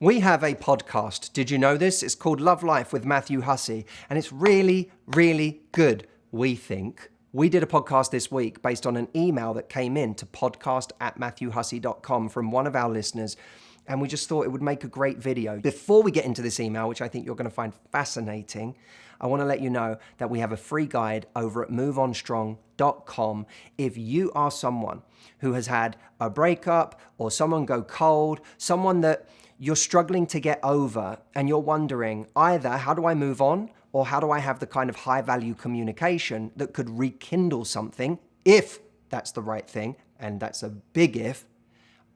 We have a podcast. Did you know this? It's called Love Life with Matthew Hussey, and it's really, really good, we think. We did a podcast this week based on an email that came in to podcast@matthewhussey.com from one of our listeners, and we just thought it would make a great video. Before we get into this email, which I think you're going to find fascinating, I want to let you know that we have a free guide over at moveonstrong.com. If you are someone who has had a breakup or someone go cold, someone that you're struggling to get over and you're wondering either how do I move on or how do I have the kind of high value communication that could rekindle something, if that's the right thing, and that's a big if,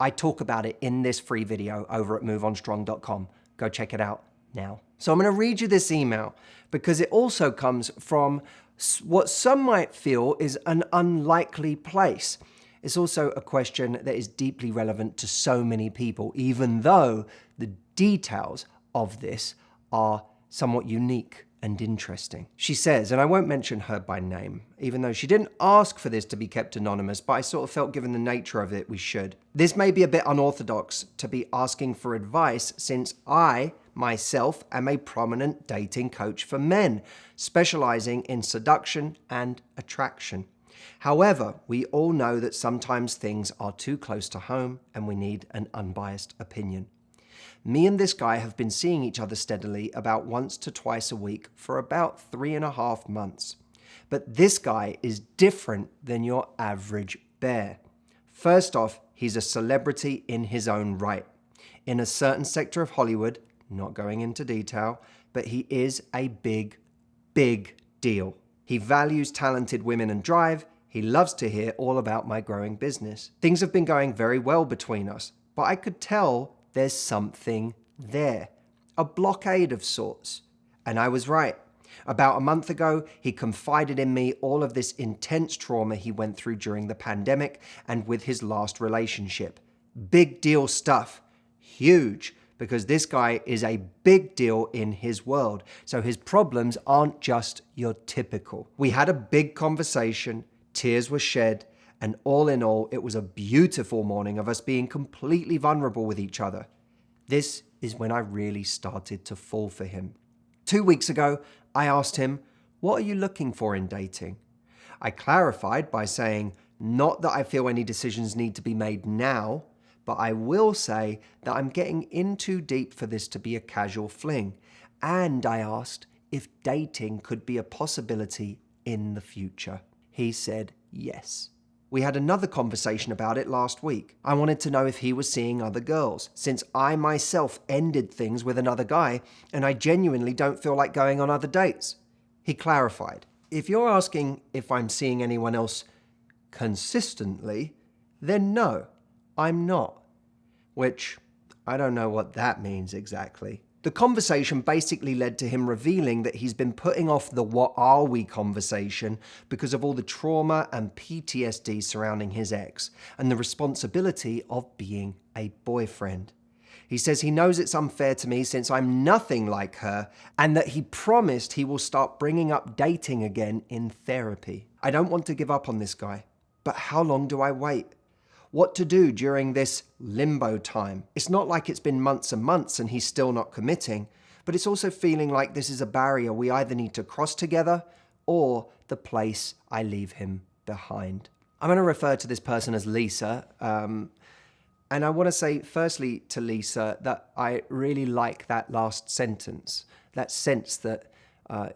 I talk about it in this free video over at moveonstrong.com. Go check it out now. So I'm going to read you this email because it also comes from what some might feel is an unlikely place. It's also a question that is deeply relevant to so many people, even though the details of this are somewhat unique and interesting. She says, and I won't mention her by name, even though she didn't ask for this to be kept anonymous, but I sort of felt given the nature of it, we should. This may be a bit unorthodox to be asking for advice, since I, myself, am a prominent dating coach for men, specializing in seduction and attraction. However, we all know that sometimes things are too close to home and we need an unbiased opinion. Me and this guy have been seeing each other steadily about once to twice a week for about 3.5 months. But this guy is different than your average bear. First off, he's a celebrity in his own right. In a certain sector of Hollywood, not going into detail, but he is a big, big deal. He values talented women and drive. He loves to hear all about my growing business. Things have been going very well between us, but I could tell there's something there, a blockade of sorts. And I was right. About a month ago, he confided in me all of this intense trauma he went through during the pandemic and with his last relationship. Big deal stuff. Huge. Because this guy is a big deal in his world. So his problems aren't just your typical. We had a big conversation, tears were shed, and all in all, it was a beautiful morning of us being completely vulnerable with each other. This is when I really started to fall for him. 2 weeks ago, I asked him, "What are you looking for in dating?" I clarified by saying, not that I feel any decisions need to be made now, but I will say that I'm getting in too deep for this to be a casual fling. And I asked if dating could be a possibility in the future. He said yes. We had another conversation about it last week. I wanted to know if he was seeing other girls, since I myself ended things with another guy, and I genuinely don't feel like going on other dates. He clarified, if you're asking if I'm seeing anyone else consistently, then no. I'm not, which I don't know what that means exactly. The conversation basically led to him revealing that he's been putting off the "what are we" conversation because of all the trauma and PTSD surrounding his ex and the responsibility of being a boyfriend. He says he knows it's unfair to me since I'm nothing like her, and that he promised he will start bringing up dating again in therapy. I don't want to give up on this guy, but how long do I wait? What to do during this limbo time? It's not like it's been months and months and he's still not committing, but it's also feeling like this is a barrier we either need to cross together or the place I leave him behind. I'm going to refer to this person as Lisa, and I want to say firstly to Lisa that I really like that last sentence, that sense that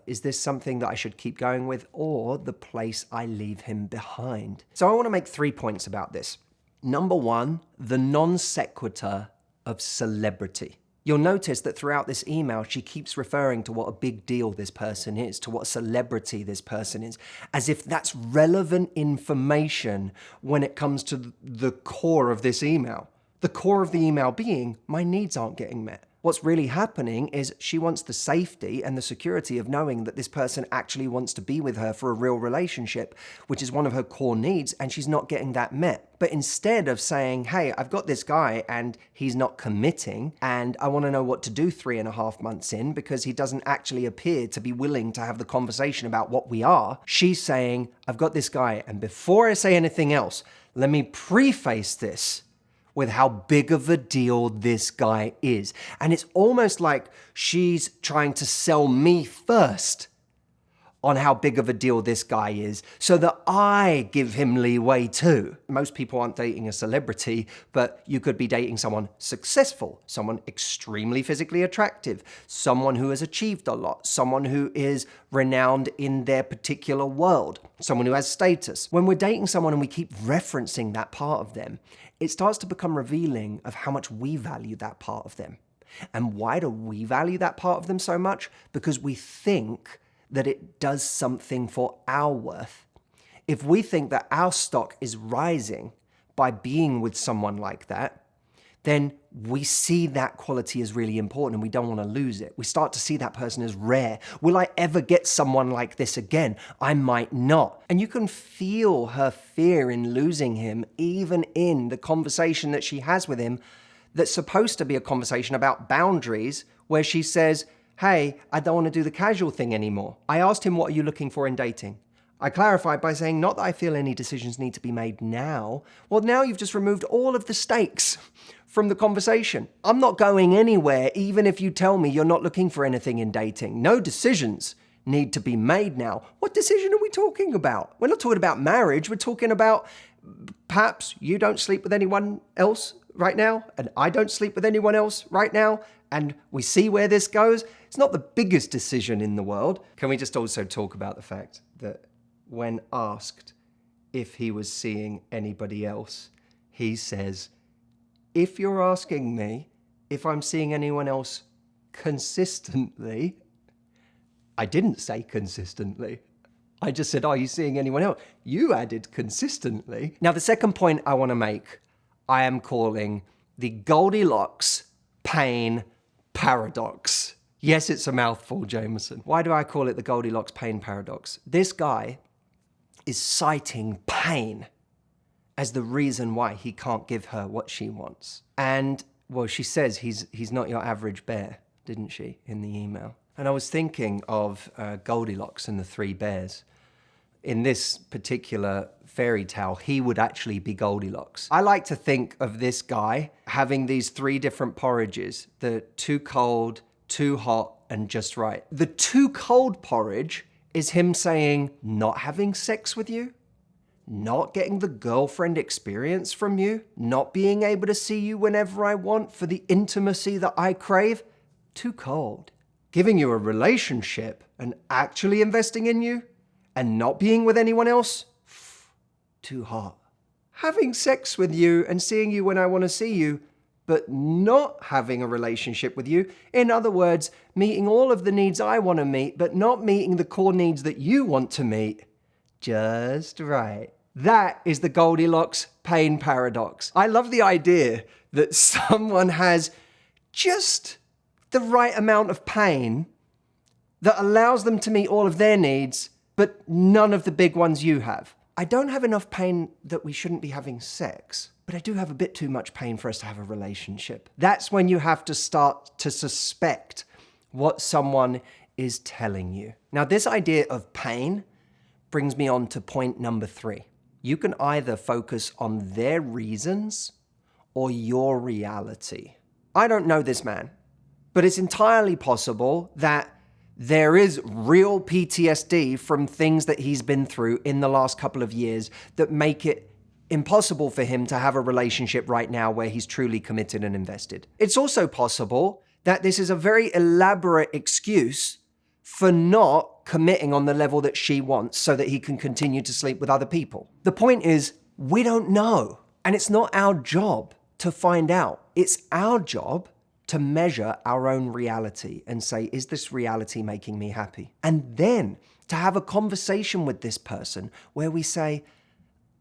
is this something that I should keep going with or the place I leave him behind? So I want to make 3 points about this. Number one, the non sequitur of celebrity. You'll notice that throughout this email, she keeps referring to what a big deal this person is, to what a celebrity this person is, as if that's relevant information when it comes to the core of this email. The core of the email being, my needs aren't getting met. What's really happening is she wants the safety and the security of knowing that this person actually wants to be with her for a real relationship, which is one of her core needs, and she's not getting that met. But instead of saying, hey, I've got this guy and he's not committing, and I want to know what to do 3.5 months in because he doesn't actually appear to be willing to have the conversation about what we are, she's saying, I've got this guy, and before I say anything else, let me preface this with how big of a deal this guy is. And it's almost like she's trying to sell me first on how big of a deal this guy is so that I give him leeway too. Most people aren't dating a celebrity, but you could be dating someone successful, someone extremely physically attractive, someone who has achieved a lot, someone who is renowned in their particular world, someone who has status. When we're dating someone and we keep referencing that part of them, it starts to become revealing of how much we value that part of them. And why do we value that part of them so much? Because we think that it does something for our worth. If we think that our stock is rising by being with someone like that, then we see that quality as really important and we don't want to lose it. We start to see that person as rare. Will I ever get someone like this again? I might not. And you can feel her fear in losing him, even in the conversation that she has with him, that's supposed to be a conversation about boundaries, where she says, hey, I don't want to do the casual thing anymore. I asked him, what are you looking for in dating? I clarified by saying, not that I feel any decisions need to be made now. Well, now you've just removed all of the stakes from the conversation. I'm not going anywhere, even if you tell me you're not looking for anything in dating. No decisions need to be made now. What decision are we talking about? We're not talking about marriage. We're talking about perhaps you don't sleep with anyone else right now, and I don't sleep with anyone else right now, and we see where this goes. It's not the biggest decision in the world. Can we just also talk about the fact that when asked if he was seeing anybody else, he says, if you're asking me if I'm seeing anyone else consistently, I didn't say consistently. I just said, are you seeing anyone else? You added consistently. Now, the second point I want to make, I am calling the Goldilocks Pain Paradox. Yes, it's a mouthful, Jameson. Why do I call it the Goldilocks Pain Paradox? This guy is citing pain as the reason why he can't give her what she wants. And, well, she says he's not your average bear, didn't she, in the email? And I was thinking of Goldilocks and the three bears. In this particular fairy tale, he would actually be Goldilocks. I like to think of this guy having these three different porridges, the too cold, too hot, and just right. The too cold porridge is him saying, not having sex with you, not getting the girlfriend experience from you, not being able to see you whenever I want for the intimacy that I crave. Too cold. Giving you a relationship and actually investing in you and not being with anyone else, too hot. Having sex with you and seeing you when I want to see you, but not having a relationship with you. In other words, meeting all of the needs I want to meet, but not meeting the core needs that you want to meet. Just right. That is the Goldilocks Pain Paradox. I love the idea that someone has just the right amount of pain that allows them to meet all of their needs, but none of the big ones you have. I don't have enough pain that we shouldn't be having sex, but I do have a bit too much pain for us to have a relationship. That's when you have to start to suspect what someone is telling you. Now, this idea of pain brings me on to point number 3. You can either focus on their reasons or your reality. I don't know this man, but it's entirely possible that there is real PTSD from things that he's been through in the last couple of years that make it impossible for him to have a relationship right now where he's truly committed and invested. It's also possible that this is a very elaborate excuse for not committing on the level that she wants so that he can continue to sleep with other people. The point is, we don't know. And it's not our job to find out. It's our job to measure our own reality and say, is this reality making me happy? And then to have a conversation with this person where we say,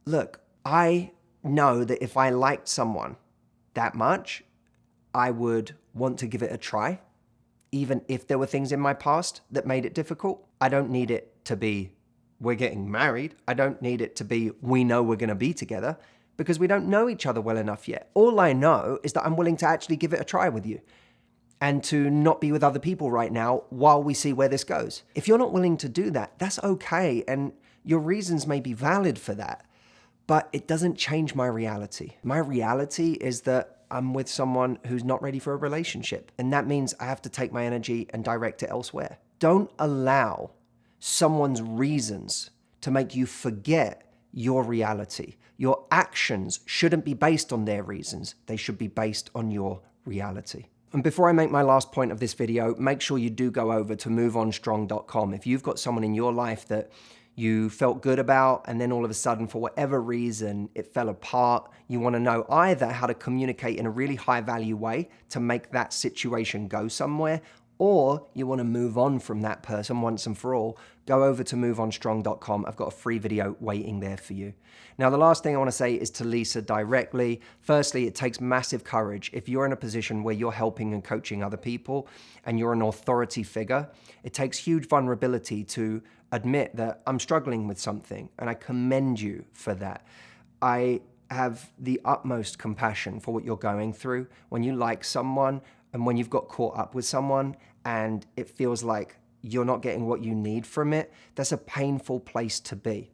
look, I know that if I liked someone that much, I would want to give it a try, even if there were things in my past that made it difficult. I don't need it to be, we're getting married. I don't need it to be, we know we're going to be together, because we don't know each other well enough yet. All I know is that I'm willing to actually give it a try with you and to not be with other people right now while we see where this goes. If you're not willing to do that, that's okay, and your reasons may be valid for that. but it doesn't change my reality. My reality is that I'm with someone who's not ready for a relationship. And that means I have to take my energy and direct it elsewhere. Don't allow someone's reasons to make you forget your reality. Your actions shouldn't be based on their reasons. They should be based on your reality. And before I make my last point of this video, make sure you do go over to moveonstrong.com. If you've got someone in your life that you felt good about, and then all of a sudden, for whatever reason, it fell apart, you want to know either how to communicate in a really high value way to make that situation go somewhere, or you want to move on from that person once and for all, go over to moveonstrong.com. I've got a free video waiting there for you. Now, the last thing I want to say is to Lisa directly. Firstly, it takes massive courage. If you're in a position where you're helping and coaching other people and you're an authority figure, it takes huge vulnerability to admit that I'm struggling with something, and I commend you for that. I have the utmost compassion for what you're going through when you like someone and when you've got caught up with someone and it feels like you're not getting what you need from it. That's a painful place to be.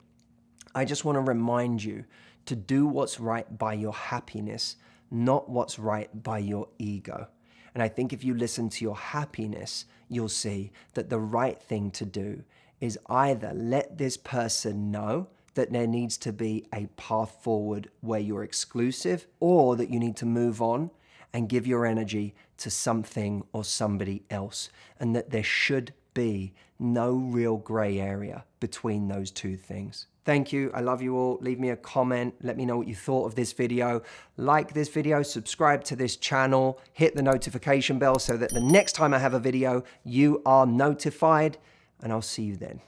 I just want to remind you to do what's right by your happiness, not what's right by your ego. And I think if you listen to your happiness, you'll see that the right thing to do is either let this person know that there needs to be a path forward where you're exclusive, or that you need to move on and give your energy to something or somebody else, and that there should be no real gray area between those two things. Thank you. I love you all. Leave me a comment. Let me know what you thought of this video. Like this video, subscribe to this channel, hit the notification bell so that the next time I have a video, you are notified, and I'll see you then.